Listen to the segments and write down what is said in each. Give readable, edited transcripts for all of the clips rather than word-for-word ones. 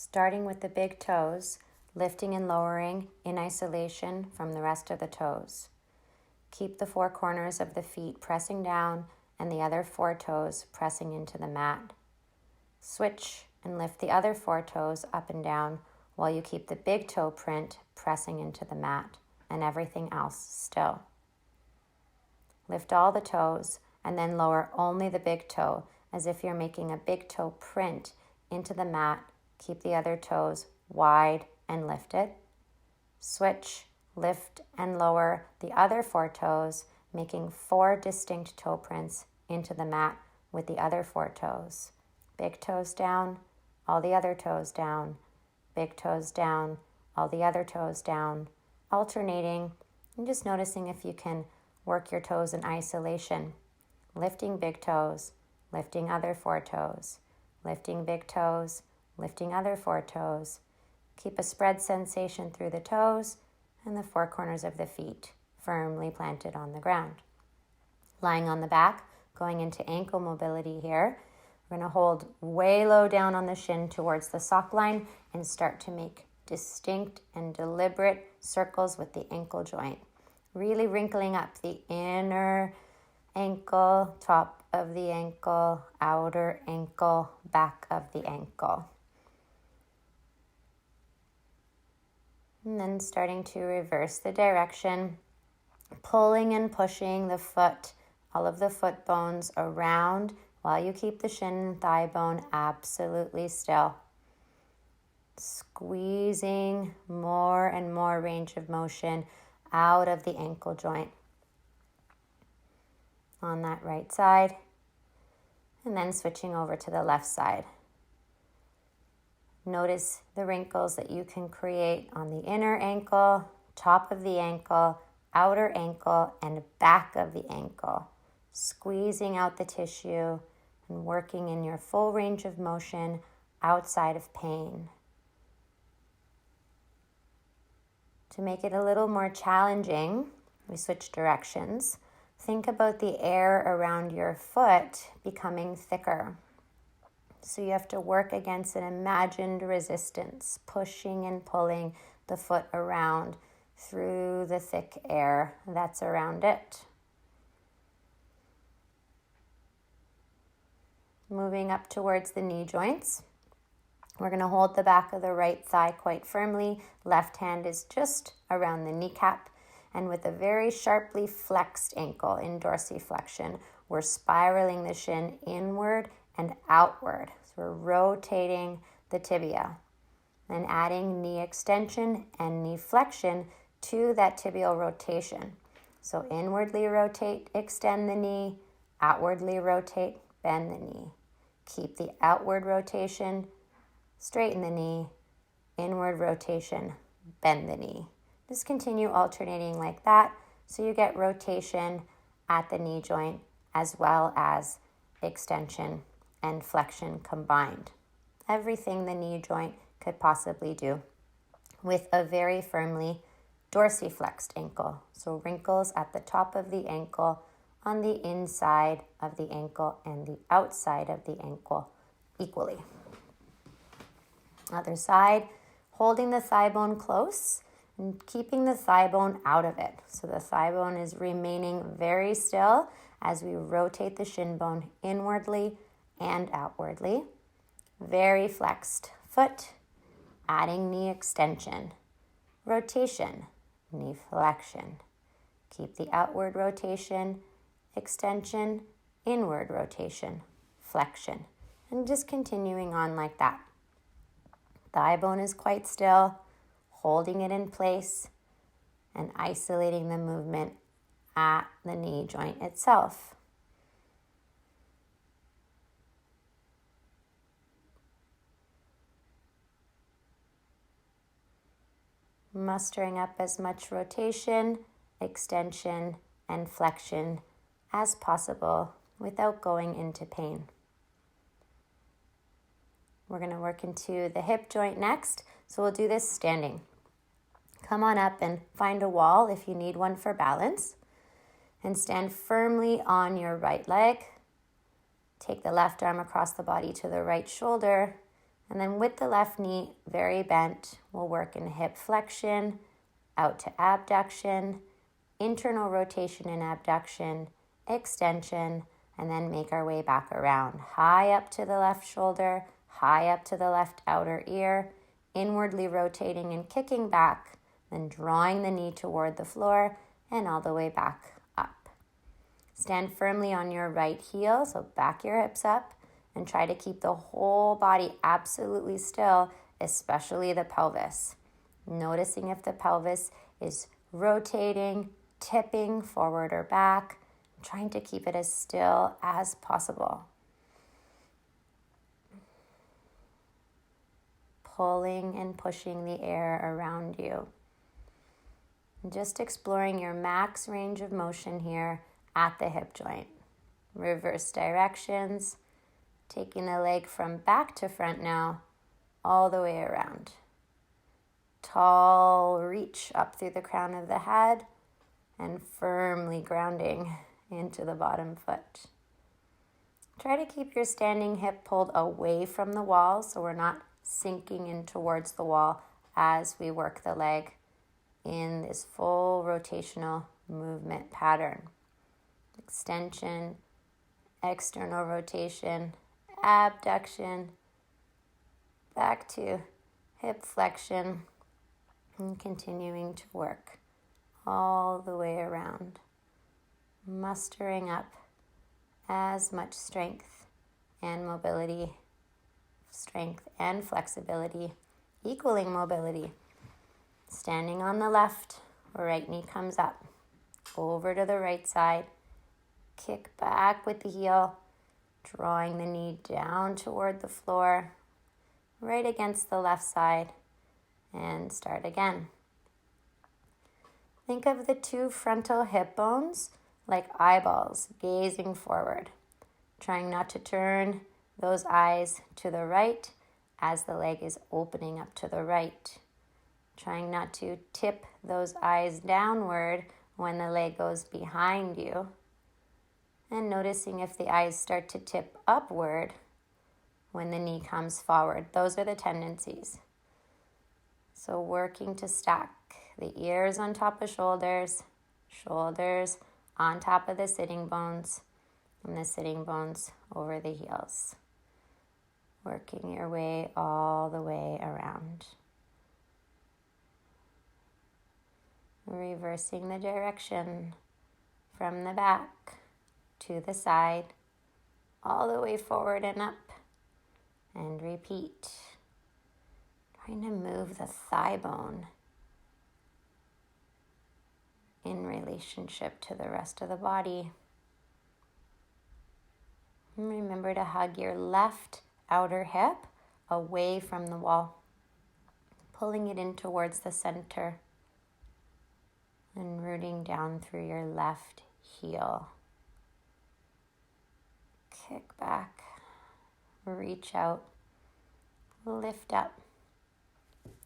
Starting with the big toes, lifting and lowering in isolation from the rest of the toes. Keep the four corners of the feet pressing down and the other four toes pressing into the mat. Switch and lift the other four toes up and down while you keep the big toe print pressing into the mat and everything else still. Lift all the toes and then lower only the big toe as if you're making a big toe print into the mat. Keep the other toes wide and lifted. Switch, lift and lower the other four toes, making four distinct toe prints into the mat with the other four toes. Big toes down, all the other toes down, big toes down, all the other toes down, alternating and just noticing if you can work your toes in isolation. Lifting big toes, lifting other four toes, lifting big toes, lifting other four toes. Keep a spread sensation through the toes and the four corners of the feet firmly planted on the ground. Lying on the back, going into ankle mobility here. We're going to hold way low down on the shin towards the sock line and start to make distinct and deliberate circles with the ankle joint. Really wrinkling up the inner ankle, top of the ankle, outer ankle, back of the ankle. And then starting to reverse the direction, pulling and pushing the foot, all of the foot bones around while you keep the shin and thigh bone absolutely still. Squeezing more and more range of motion out of the ankle joint. On that right side, and then switching over to the left side. Notice the wrinkles that you can create on the inner ankle, top of the ankle, outer ankle, and back of the ankle. Squeezing out the tissue and working in your full range of motion outside of pain. To make it a little more challenging, we switch directions. Think about the air around your foot becoming thicker. So you have to work against an imagined resistance, pushing and pulling the foot around through the thick air that's around it. Moving up towards the knee joints. We're going to hold the back of the right thigh quite firmly. Left hand is just around the kneecap. And with a very sharply flexed ankle in dorsiflexion, we're spiraling the shin inward and outward. So we're rotating the tibia and adding knee extension and knee flexion to that tibial rotation. So inwardly rotate, extend the knee, outwardly rotate, bend the knee. Keep the outward rotation, straighten the knee, inward rotation, bend the knee. Just continue alternating like that so you get rotation at the knee joint as well as extension and flexion combined. Everything the knee joint could possibly do with a very firmly dorsiflexed ankle. So wrinkles at the top of the ankle, on the inside of the ankle, and the outside of the ankle equally. Other side, holding the thigh bone close and keeping the thigh bone out of it. So the thigh bone is remaining very still as we rotate the shin bone inwardly and outwardly. Very flexed foot, adding knee extension, rotation, knee flexion. Keep the outward rotation, extension, inward rotation, flexion. And just continuing on like that. Thigh bone is quite still, holding it in place and isolating the movement at the knee joint itself. Mustering up as much rotation, extension, and flexion as possible without going into pain. We're going to work into the hip joint next, so we'll do this standing. Come on up and find a wall if you need one for balance, and stand firmly on your right leg. Take the left arm across the body to the right shoulder, And then with the left knee very bent, we'll work in hip flexion, out to abduction, internal rotation and abduction, extension, and then make our way back around. High up to the left shoulder, high up to the left outer ear, inwardly rotating and kicking back, then drawing the knee toward the floor and all the way back up. Stand firmly on your right heel, so back your hips up, and try to keep the whole body absolutely still, especially the pelvis. Noticing if the pelvis is rotating, tipping forward or back, trying to keep it as still as possible. Pulling and pushing the air around you. And just exploring your max range of motion here at the hip joint. Reverse directions, taking the leg from back to front now, all the way around. Tall reach up through the crown of the head and firmly grounding into the bottom foot. Try to keep your standing hip pulled away from the wall so we're not sinking in towards the wall as we work the leg in this full rotational movement pattern. Extension, external rotation, abduction, back to hip flexion, and continuing to work all the way around, mustering up as much strength and mobility, strength and flexibility, equaling mobility. Standing on the left, right knee comes up, over to the right side, kick back with the heel, drawing the knee down toward the floor, right against the left side, and start again. Think of the two frontal hip bones like eyeballs gazing forward, trying not to turn those eyes to the right as the leg is opening up to the right. Trying not to tip those eyes downward when the leg goes behind you. And noticing if the eyes start to tip upward when the knee comes forward. Those are the tendencies. So working to stack the ears on top of shoulders, shoulders on top of the sitting bones, and the sitting bones over the heels. Working your way all the way around. Reversing the direction from the back to the side, all the way forward and up, and repeat. Trying to move the thigh bone in relationship to the rest of the body. And remember to hug your left outer hip away from the wall, pulling it in towards the center and rooting down through your left heel. Kick back, reach out, lift up,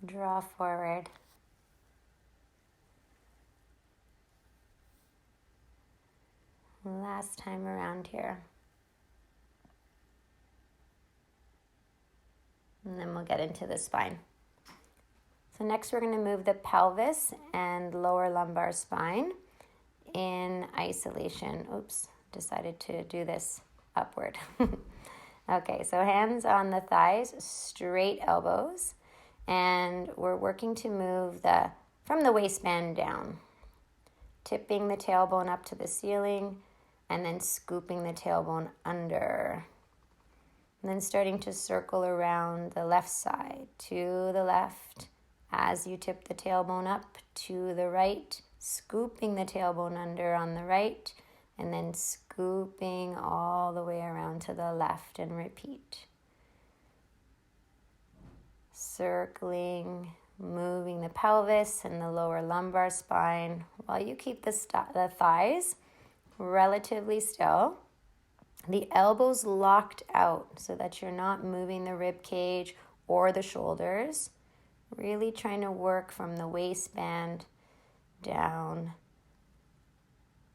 draw forward. Last time around here. And then we'll get into the spine. So next we're going to move the pelvis and lower lumbar spine in isolation. Oops, decided to do this upward. Okay, so hands on the thighs, straight elbows, and we're working to move from the waistband down, tipping the tailbone up to the ceiling, and then scooping the tailbone under. And then starting to circle around the left side to the left as you tip the tailbone up to the right, scooping the tailbone under on the right, and then scooping all the way around to the left and repeat. Circling, moving the pelvis and the lower lumbar spine while you keep the thighs relatively still. The elbows locked out so that you're not moving the rib cage or the shoulders. Really trying to work from the waistband down,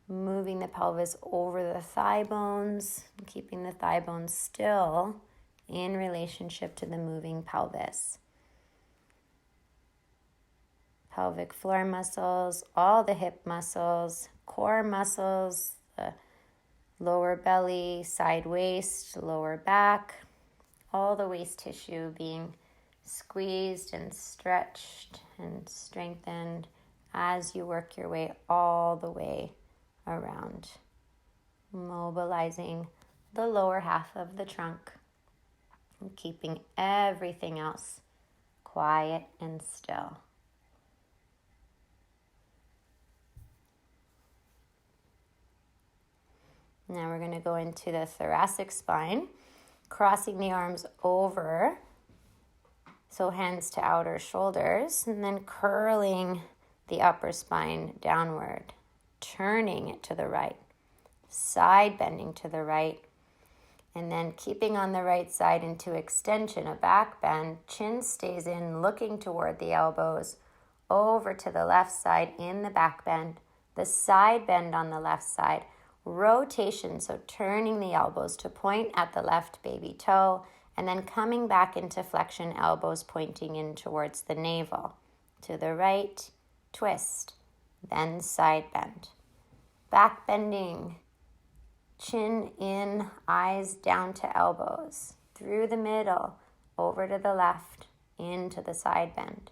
moving the pelvis over the thigh bones, keeping the thigh bones still, in relationship to the moving pelvis. Pelvic floor muscles, all the hip muscles, core muscles, the lower belly, side waist, lower back, all the waist tissue being squeezed and stretched and strengthened as you work your way all the way around, mobilizing the lower half of the trunk and keeping everything else quiet and still. Now we're going to go into the thoracic spine, crossing the arms over, so hands to outer shoulders, and then curling the upper spine downward, turning it to the right, side bending to the right, and then keeping on the right side into extension, a back bend. Chin stays in, looking toward the elbows, over to the left side in the back bend, the side bend on the left side, rotation, so turning the elbows to point at the left baby toe, and then coming back into flexion, elbows pointing in towards the navel. To the right, twist, then side bend. Back bending, chin in, eyes down to elbows, through the middle, over to the left, into the side bend.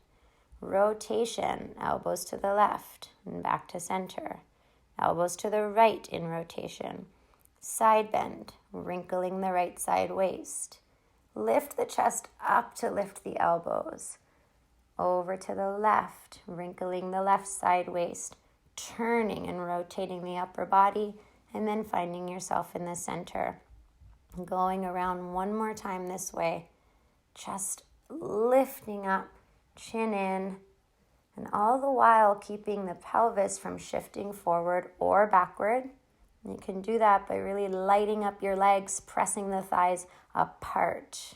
Rotation, elbows to the left and back to center. Elbows to the right in rotation. Side bend, wrinkling the right side waist. Lift the chest up to lift the elbows. Over to the left, wrinkling the left side waist, turning and rotating the upper body, and then finding yourself in the center. Going around one more time this way, chest lifting up, chin in, and all the while keeping the pelvis from shifting forward or backward. You can do that by really lighting up your legs, pressing the thighs apart,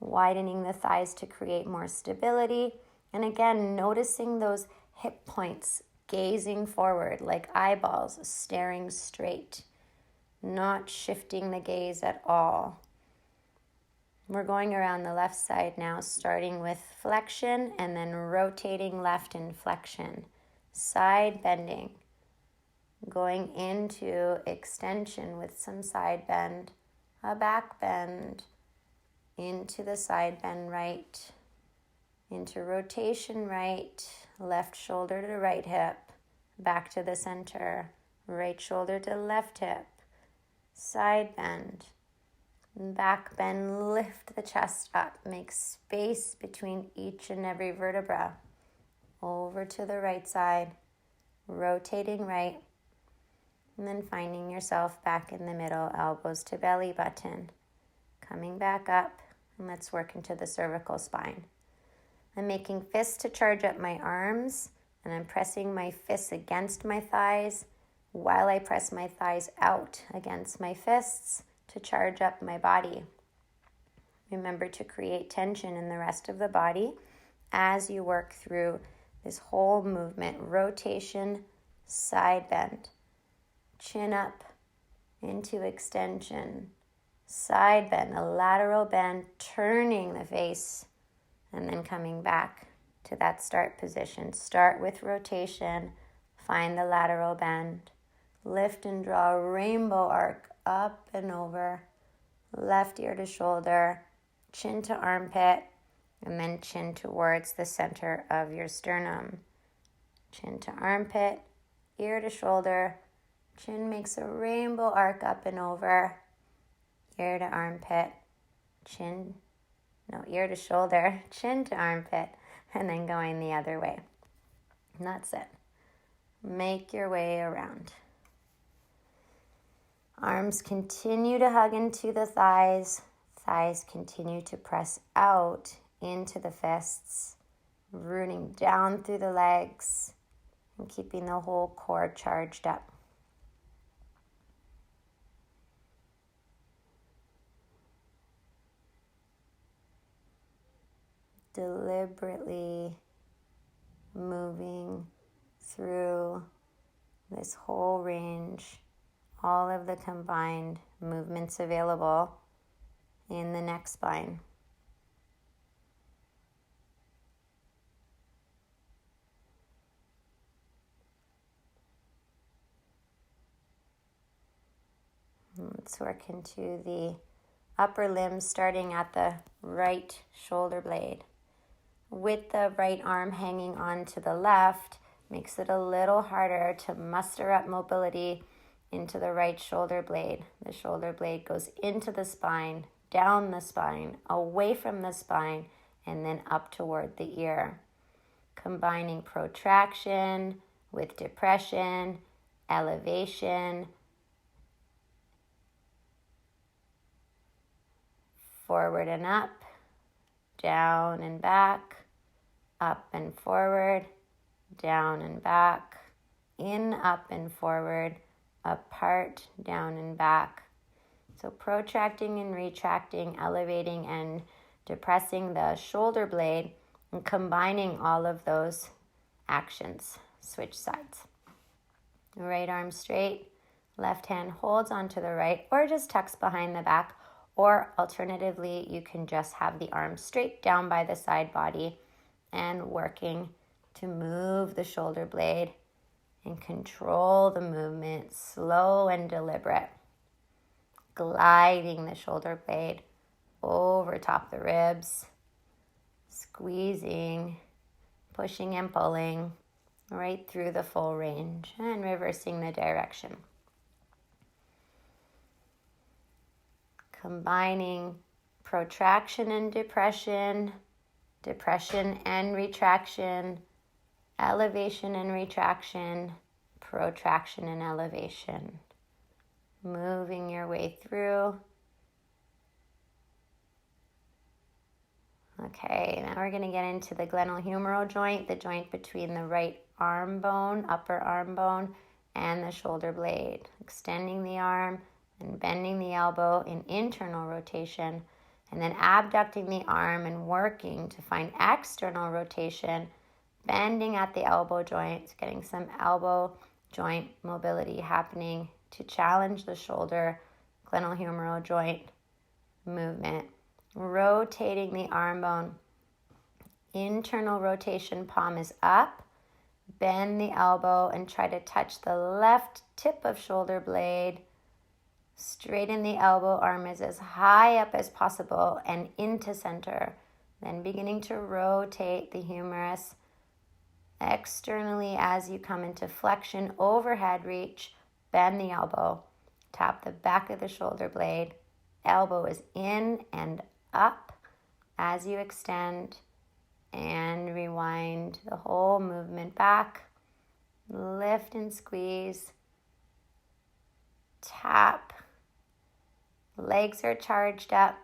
widening the thighs to create more stability. And again, noticing those hip points, gazing forward like eyeballs, staring straight, not shifting the gaze at all. We're going around the left side now, starting with flexion and then rotating left in flexion. Side bending, going into extension with some side bend, a back bend, into the side bend right, into rotation right, left shoulder to right hip, back to the center, right shoulder to left hip, side bend, back bend, lift the chest up, make space between each and every vertebra. Over to the right side, rotating right, and then finding yourself back in the middle, elbows to belly button. Coming back up, and let's work into the cervical spine. I'm making fists to charge up my arms, and I'm pressing my fists against my thighs while I press my thighs out against my fists to charge up my body. Remember to create tension in the rest of the body as you work through this whole movement. Rotation, side bend, chin up into extension, side bend, a lateral bend, turning the face, and then coming back to that start position. Start with rotation, find the lateral bend, lift and draw a rainbow arc up and over, left ear to shoulder, chin to armpit, and then chin towards the center of your sternum. Chin to armpit, ear to shoulder, chin makes a rainbow arc up and over, ear to armpit, ear to shoulder, chin to armpit, and then going the other way. And that's it. Make your way around. Arms continue to hug into the thighs. Thighs continue to press out into the fists, rooting down through the legs and keeping the whole core charged up. Deliberately moving through this whole range, all of the combined movements available in the neck spine. Let's work into the upper limbs, starting at the right shoulder blade. With the right arm hanging on to the left, makes it a little harder to muster up mobility into the right shoulder blade. The shoulder blade goes into the spine, down the spine, away from the spine, and then up toward the ear. Combining protraction with depression, elevation, forward and up, down and back, up and forward, down and back, in, up and forward, apart, down and back. So protracting and retracting, elevating and depressing the shoulder blade, and combining all of those actions. Switch sides. Right arm straight, left hand holds onto the right or just tucks behind the back. Or alternatively, you can just have the arm straight down by the side body and working to move the shoulder blade and control the movement, slow and deliberate. Gliding the shoulder blade over top the ribs, squeezing, pushing and pulling right through the full range and reversing the direction. Combining protraction and depression, depression and retraction, elevation and retraction, protraction and elevation. Moving your way through. Okay, now we're going to get into the glenohumeral joint, the joint between the right arm bone, upper arm bone, and the shoulder blade. Extending the arm and bending the elbow in internal rotation, and then abducting the arm and working to find external rotation, bending at the elbow joint, getting some elbow joint mobility happening to challenge the shoulder glenohumeral joint movement. Rotating the arm bone. Internal rotation, palm is up. Bend the elbow and try to touch the left tip of shoulder blade. Straighten the elbow, arm is as high up as possible and into center. Then beginning to rotate the humerus externally as you come into flexion, overhead reach, bend the elbow, tap the back of the shoulder blade. Elbow is in and up as you extend and rewind the whole movement back. Lift and squeeze. Tap. Legs are charged up.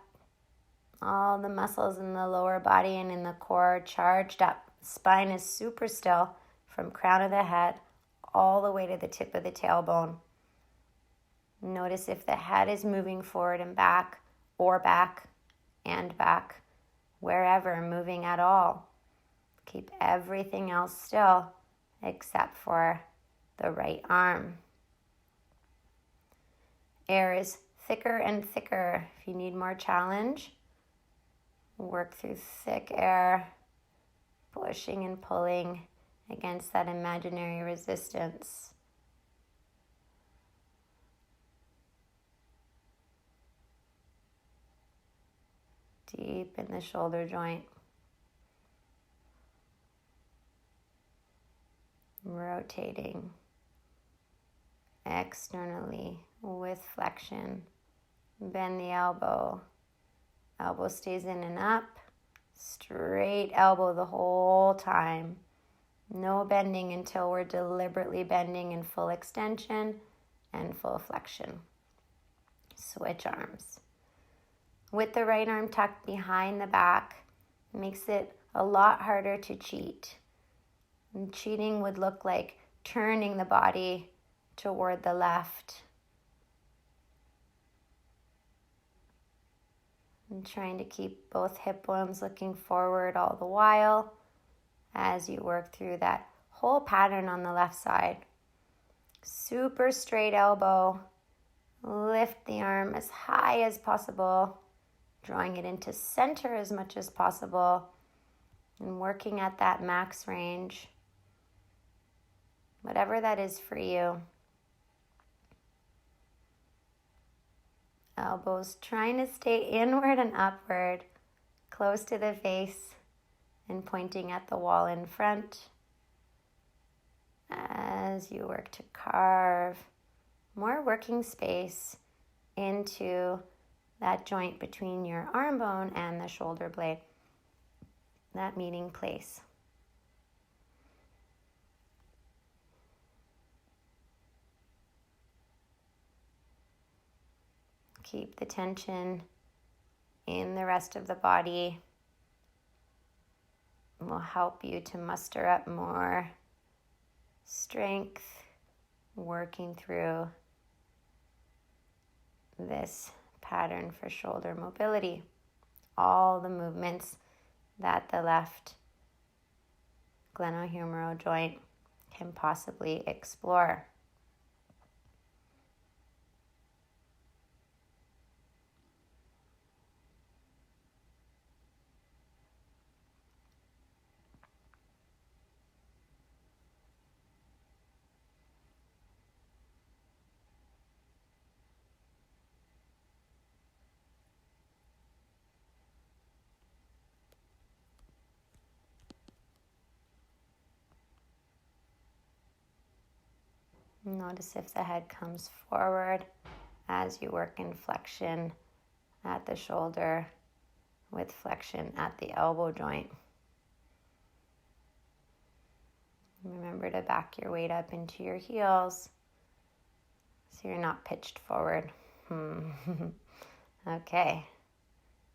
All the muscles in the lower body and in the core are charged up. Spine is super still from crown of the head all the way to the tip of the tailbone. Notice if the head is moving forward and back, or back and back, wherever, moving at all. Keep everything else still except for the right arm. Air is thicker and thicker. If you need more challenge, work through thick air, pushing and pulling against that imaginary resistance. Deep in the shoulder joint. Rotating externally with flexion. Bend the elbow. Elbow stays in and up. Straight elbow the whole time. No bending until we're deliberately bending in full extension and full flexion. Switch arms. With the right arm tucked behind the back, makes it a lot harder to cheat. And cheating would look like turning the body toward the left. And trying to keep both hip bones looking forward all the while as you work through that whole pattern on the left side. Super straight elbow. Lift the arm as high as possible. drawing it into center as much as possible and working at that max range, whatever that is for you. Elbows trying to stay inward and upward, close to the face and pointing at the wall in front as you work to carve more working space into that joint between your arm bone and the shoulder blade, that meeting place. Keep the tension in the rest of the body. It will help you to muster up more strength, working through this pattern for shoulder mobility. All the movements that the left glenohumeral joint can possibly explore. Notice if the head comes forward as you work in flexion at the shoulder with flexion at the elbow joint. Remember to back your weight up into your heels so you're not pitched forward. Okay,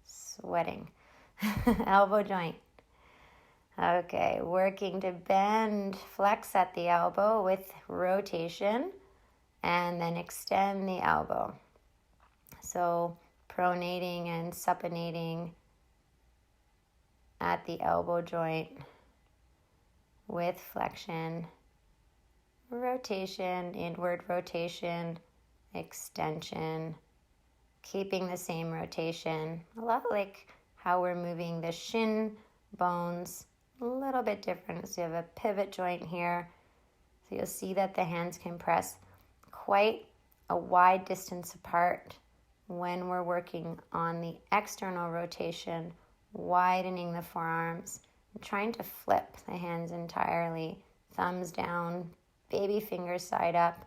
sweating. Elbow joint. Okay, working to bend, flex at the elbow with rotation, and then extend the elbow. So pronating and supinating at the elbow joint with flexion, rotation, inward rotation, extension, keeping the same rotation. A lot like how we're moving the shin bones, a little bit different. So you have a pivot joint here. So you'll see that the hands can press quite a wide distance apart when we're working on the external rotation, widening the forearms, and trying to flip the hands entirely. Thumbs down, baby fingers side up,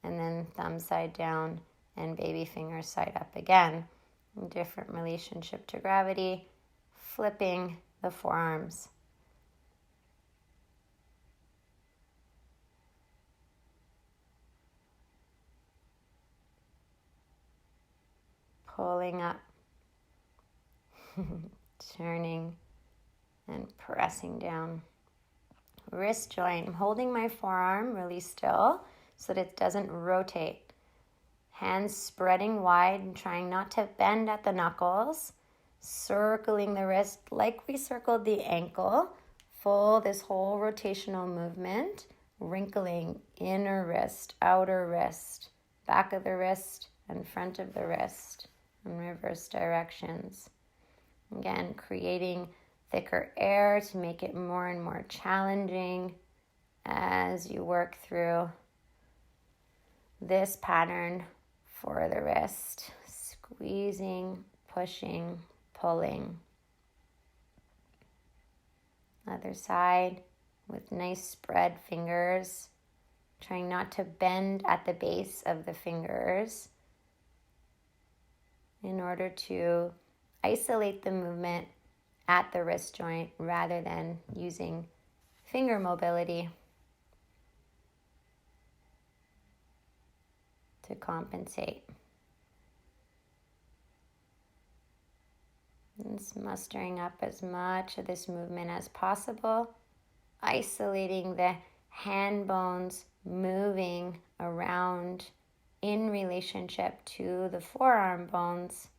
and then thumb side down and baby fingers side up again. Different relationship to gravity, flipping the forearms. Pulling up, turning and pressing down. Wrist joint, I'm holding my forearm really still so that it doesn't rotate. Hands spreading wide and trying not to bend at the knuckles. Circling the wrist like we circled the ankle. Full this whole rotational movement. Wrinkling inner wrist, outer wrist, back of the wrist and front of the wrist in reverse directions. Again, creating thicker air to make it more and more challenging as you work through this pattern for the wrist. Squeezing, pushing, pulling. Other side with nice spread fingers. Trying not to bend at the base of the fingers in order to isolate the movement at the wrist joint rather than using finger mobility to compensate. And mustering up as much of this movement as possible, isolating the hand bones, moving around in relationship to the forearm bones.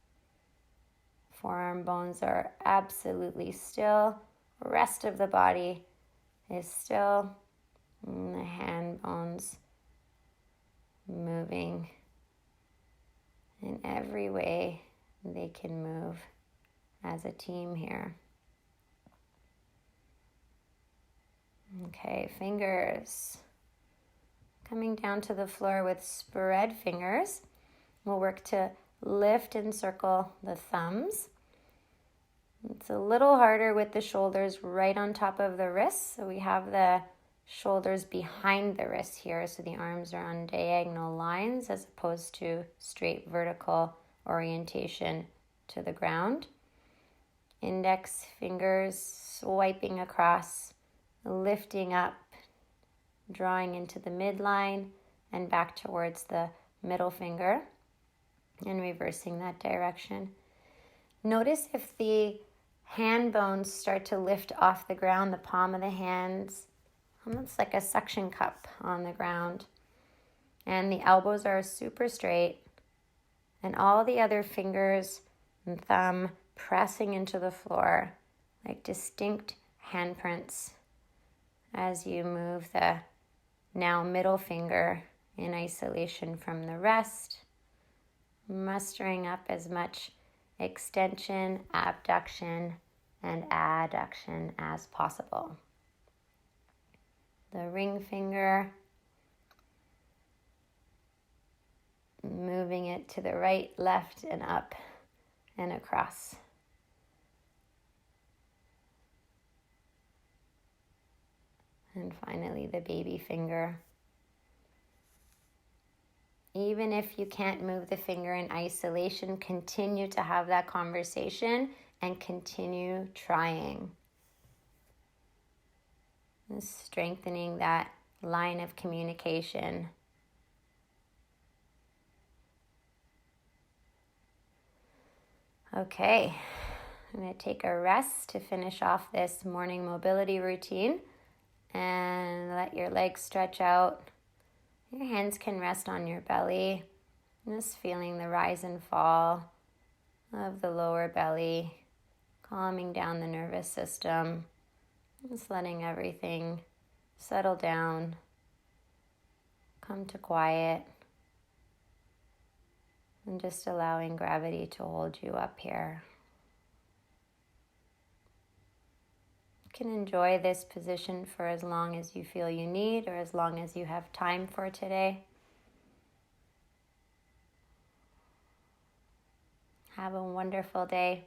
Forearm bones are absolutely still. Rest of the body is still. And the hand bones moving in every way they can move as a team here. Okay, fingers coming down to the floor with spread fingers. We'll work to lift and circle the thumbs. It's a little harder with the shoulders right on top of the wrists. So we have the shoulders behind the wrists here. So the arms are on diagonal lines as opposed to straight vertical orientation to the ground. Index fingers swiping across, lifting up, drawing into the midline and back towards the middle finger and reversing that direction. Notice if the hand bones start to lift off the ground, the palm of the hands, almost like a suction cup on the ground. And the elbows are super straight. And all the other fingers and thumb pressing into the floor like distinct handprints as you move the now middle finger in isolation from the rest, mustering up as much extension, abduction, and adduction as possible. The ring finger, moving it to the right, left, and up and across. And finally, the baby finger. Even if you can't move the finger in isolation, continue to have that conversation and continue trying. And strengthening that line of communication. Okay, I'm going to take a rest to finish off this morning mobility routine and let your legs stretch out. Your hands can rest on your belly, just feeling the rise and fall of the lower belly, calming down the nervous system, just letting everything settle down, come to quiet, and just allowing gravity to hold you up here. You can enjoy this position for as long as you feel you need or as long as you have time for today. Have a wonderful day.